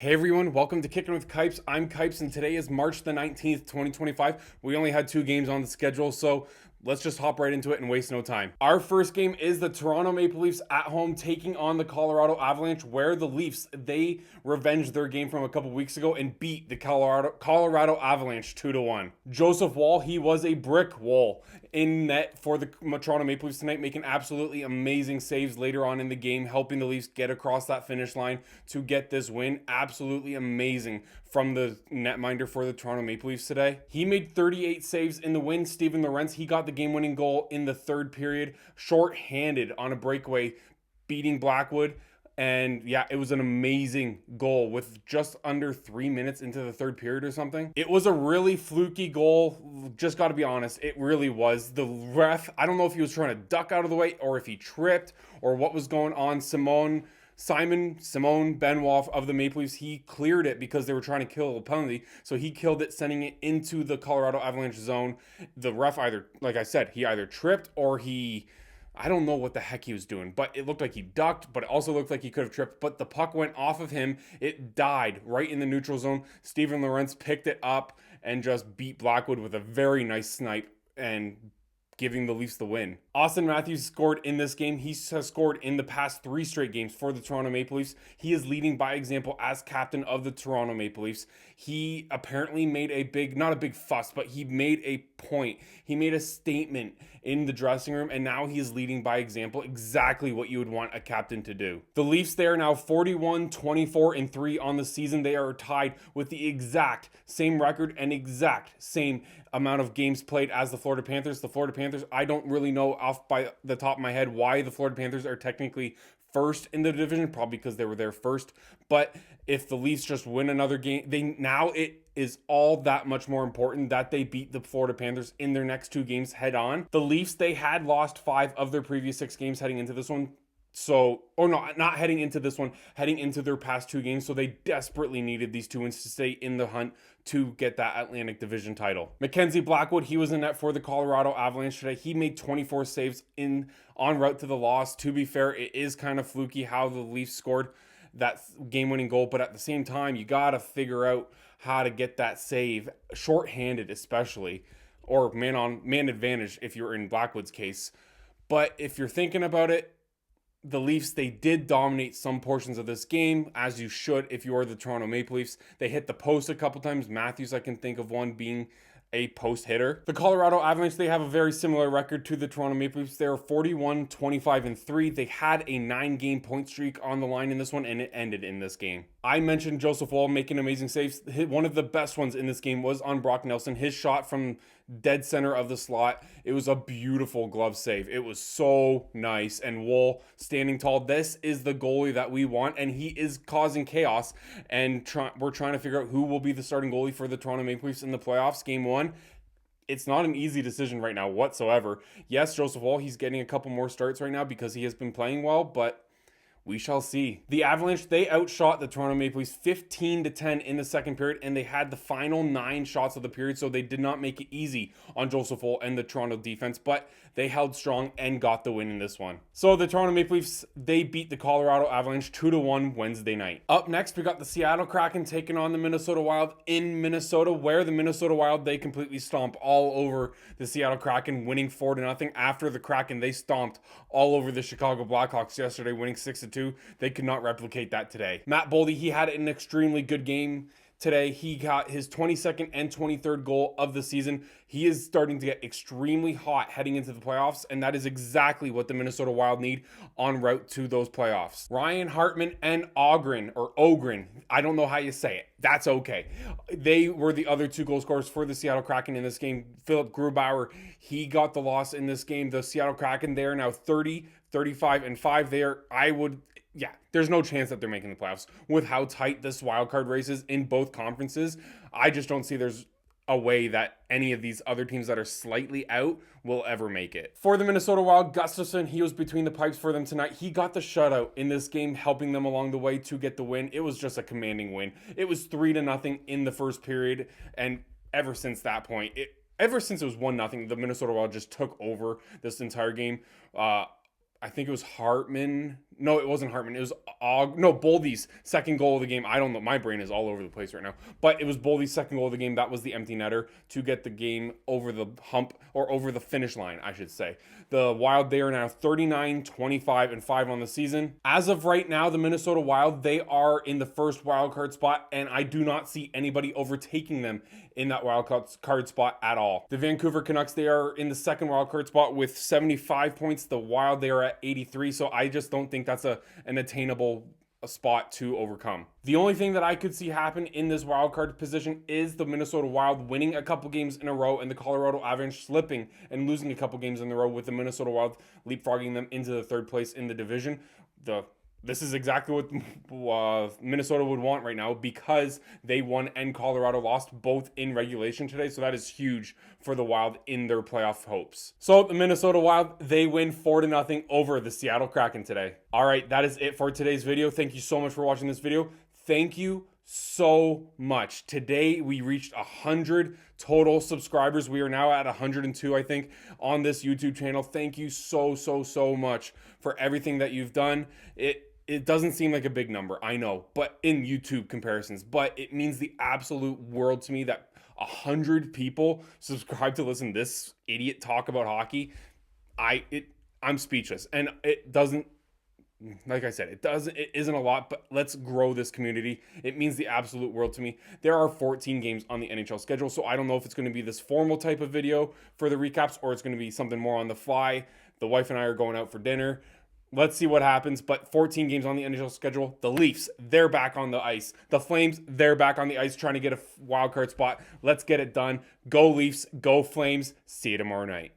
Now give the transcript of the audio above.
Hey everyone, welcome to Kicking with Kipes. I'm Kipes and today is March the 19th, 2025. We only had 2 games on the schedule, so let's just hop right into it and waste no time. Our first game is the Toronto Maple Leafs at home taking on the Colorado Avalanche, where the Leafs, they revenged their game from a couple weeks ago and beat the Colorado Avalanche 2-1. Joseph Woll, he was a brick wall in net for the Toronto Maple Leafs tonight, making absolutely amazing saves later on in the game, helping the Leafs get across that finish line to get this win. Absolutely amazing from the netminder for the Toronto Maple Leafs today. He made 38 saves in the win. Steven Lorentz, he got the game-winning goal in the third period, short-handed on a breakaway, beating Blackwood. And yeah, it was an amazing goal with just under 3 minutes into the third period or something. It was a really fluky goal. Just got to be honest, it really was. The ref, I don't know if he was trying to duck out of the way or if he tripped or what was going on. Simon Benoit of the Maple Leafs, he cleared it because they were trying to kill a penalty. So he killed it, sending it into the Colorado Avalanche zone. The ref either, like I said, he either tripped or I don't know what the heck he was doing, but it looked like he ducked, but it also looked like he could have tripped. But the puck went off of him. It died right in the neutral zone. Steven Lorentz picked it up and just beat Blackwood with a very nice snipe and giving the Leafs the win. Austin Matthews scored in this game. He has scored in the past 3 straight games for the Toronto Maple Leafs. He is leading by example as captain of the Toronto Maple Leafs. He apparently made not a big fuss, but he made a point. He made a statement in the dressing room, and now he is leading by example, exactly what you would want a captain to do. The Leafs, they are now 41-24-3 on the season. They are tied with the exact same record and exact same amount of games played as the Florida Panthers. The Florida Panthers, I don't really know off by the top of my head why the Florida Panthers are technically first in the division, probably because they were there first. But if the Leafs just win another game, it is all that much more important that they beat the Florida Panthers in their next 2 games head on. The Leafs, they had lost 5 of their previous 6 games heading into this one. So, or not heading into this one, heading into their past 2 games. So they desperately needed these 2 wins to stay in the hunt to get that Atlantic Division title. Mackenzie Blackwood, he was in net for the Colorado Avalanche today. He made 24 saves en route to the loss. To be fair, it is kind of fluky how the Leafs scored that game-winning goal, but at the same time, you got to figure out how to get that save, shorthanded especially, or man advantage if you're in Blackwood's case. But if you're thinking about it, the Leafs, they did dominate some portions of this game, as you should if you are the Toronto Maple Leafs. They hit the post a couple times. Matthews, I can think of one being a post hitter. The Colorado Avalanche, they have a very similar record to the Toronto Maple Leafs. They're 41-25-3. They had a 9-game point streak on the line in this one, and it ended in this game. I mentioned Joseph Woll making amazing saves. One of the best ones in this game was on Brock Nelson. His shot from dead center of the slot. It was a beautiful glove save. It was so nice. And Woll standing tall. This is the goalie that we want, and he is causing chaos. And we're trying to figure out who will be the starting goalie for the Toronto Maple Leafs in the playoffs. Game 1. It's not an easy decision right now whatsoever. Yes, Joseph Woll, he's getting a couple more starts right now because he has been playing well, but we shall see. The Avalanche, they outshot the Toronto Maple Leafs 15-10 in the second period, and they had the final 9 shots of the period, so they did not make it easy on Joseph Woll and the Toronto defense, but they held strong and got the win in this one. So the Toronto Maple Leafs, they beat the Colorado Avalanche 2-1 Wednesday night. Up next, we got the Seattle Kraken taking on the Minnesota Wild in Minnesota, where the Minnesota Wild, they completely stomp all over the Seattle Kraken, winning 4-0. After the Kraken, they stomped all over the Chicago Blackhawks yesterday, winning 6-2. They could not replicate that today. Matt Boldy, he had an extremely good game today. He got his 22nd and 23rd goal of the season. He is starting to get extremely hot heading into the playoffs, and that is exactly what the Minnesota Wild need en route to those playoffs. Ryan Hartman and Ogren, I don't know how you say it. That's okay. They were the other 2 goal scorers for the Seattle Kraken in this game. Philip Grubauer, he got the loss in this game. The Seattle Kraken, they are now 35-5 there. There's no chance that they're making the playoffs with how tight this wild card race is in both conferences. I just don't see there's a way that any of these other teams that are slightly out will ever make it. For the Minnesota Wild, Gustafsson, he was between the pipes for them tonight. He got the shutout in this game, helping them along the way to get the win. It was just a commanding win. It was 3-0 in the first period, and ever since that point, ever since it was 1-0, the Minnesota Wild just took over this entire game. I think it was Hartman No, it wasn't Hartman. It was no, Boldy's second goal of the game. I don't know. My brain is all over the place right now. But it was Boldy's second goal of the game. That was the empty netter to get the game over the hump, or over the finish line, I should say. The Wild, they are now 39, 25, and 5 on the season. As of right now, the Minnesota Wild, they are in the first wild card spot, and I do not see anybody overtaking them in that wild card spot at all. The Vancouver Canucks, they are in the second wild card spot with 75 points. The Wild, they are at 83, so I just don't think that's an attainable spot to overcome. The only thing that I could see happen in this wild card position is the Minnesota Wild winning a couple games in a row and the Colorado Avalanche slipping and losing a couple games in a row, with the Minnesota Wild leapfrogging them into the third place in the division. This is exactly what Minnesota would want right now, because they won and Colorado lost both in regulation today. So that is huge for the Wild in their playoff hopes. So the Minnesota Wild, they win 4-0 over the Seattle Kraken today. All right, that is it for today's video. Thank you so much for watching this video. Thank you so much. Today we reached 100 total subscribers. We are now at 102, I think, on this YouTube channel. Thank you so much for everything that you've done. It doesn't seem like a big number, I know, but in YouTube comparisons, but it means the absolute world to me that 100 people subscribe to listen to this idiot talk about hockey. I'm speechless, and it doesn't, like I said, it isn't a lot, but let's grow this community. It means the absolute world to me. There are 14 games on the NHL schedule, so I don't know if it's going to be this formal type of video for the recaps, or it's going to be something more on the fly. The wife and I are going out for dinner. Let's see what happens, but 14 games on the NHL schedule. The Leafs, they're back on the ice. The Flames, they're back on the ice trying to get a wild card spot. Let's get it done. Go Leafs, go Flames. See you tomorrow night.